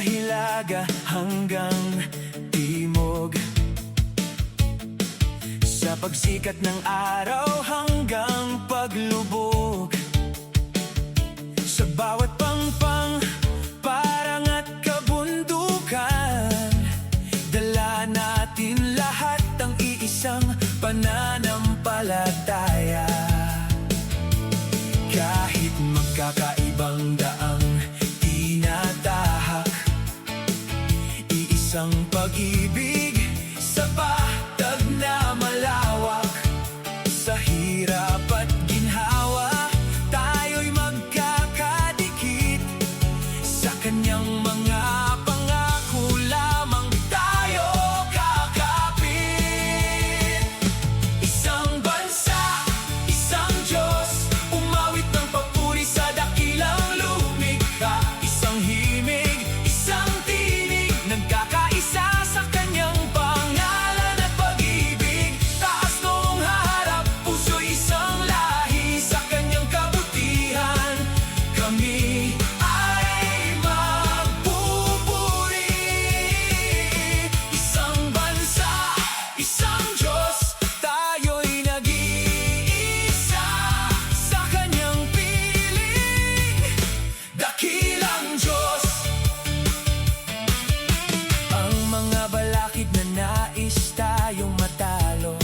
hilaga hanggang timog, sa pagsikat ng araw hanggang paglubog. Sa bawat pangpang, parang at kabundukan, dala natin lahat ang iisang pananampalataya. Kahit magkakaibang daang tinatahak, iisang pag-ibig sa patag na malawak. Sa hirap at ginhawa, tayo'y magkakadikit. Sa kanyang mga pangako lamang tayo kakapit. Isang bansa, isang Diyos, umawit ng papuri sa dakilang lumikha. Isang himig, isang tinig, nagkakaisa sa kanyang pangalan at pag-ibig. Taas noong harap, puso'y isang lahi, sa kanyang kabutihan kami ay magpupuri. Isang bansa, isang Diyos, tayo'y nag-iisa sa kanyang piling, dakilang Diyos. Ang mga balakid na nais tayong matalo,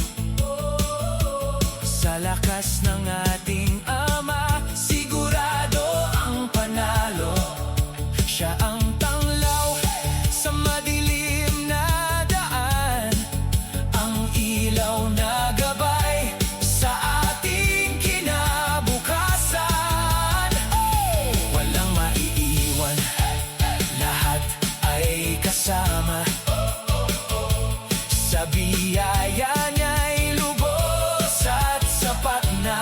sa lakas ng ating Ama, sigurado ang panalo. Siya ang tanglaw sa madilim na daan, ang ilaw na gabay sa ating kinabukasan. Walang maiiwan, lahat ay kasama. Sa biyaya niya'y lubos at sapat na.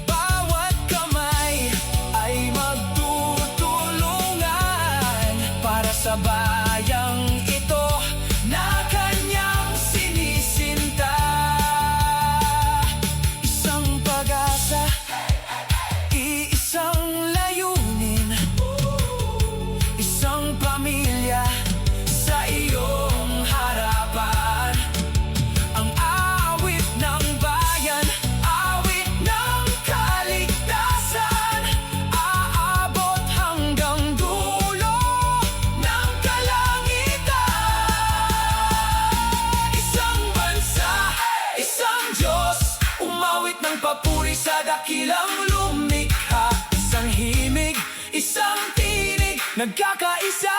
Bawat kamay ay magtutulungan para sa bayang ito na kanyang sinisinta. Isang pag-asa, iisang layunin, isang pamilya sa iyong harapan. Ang awit ng bayan, awit ng kaligtasan, aabot hanggang dulo ng kalangitan. Isang bansa, isang Diyos, umawit ng papuri sa dakilang lumikha. Isang himig, isang tinig, nagkakaisa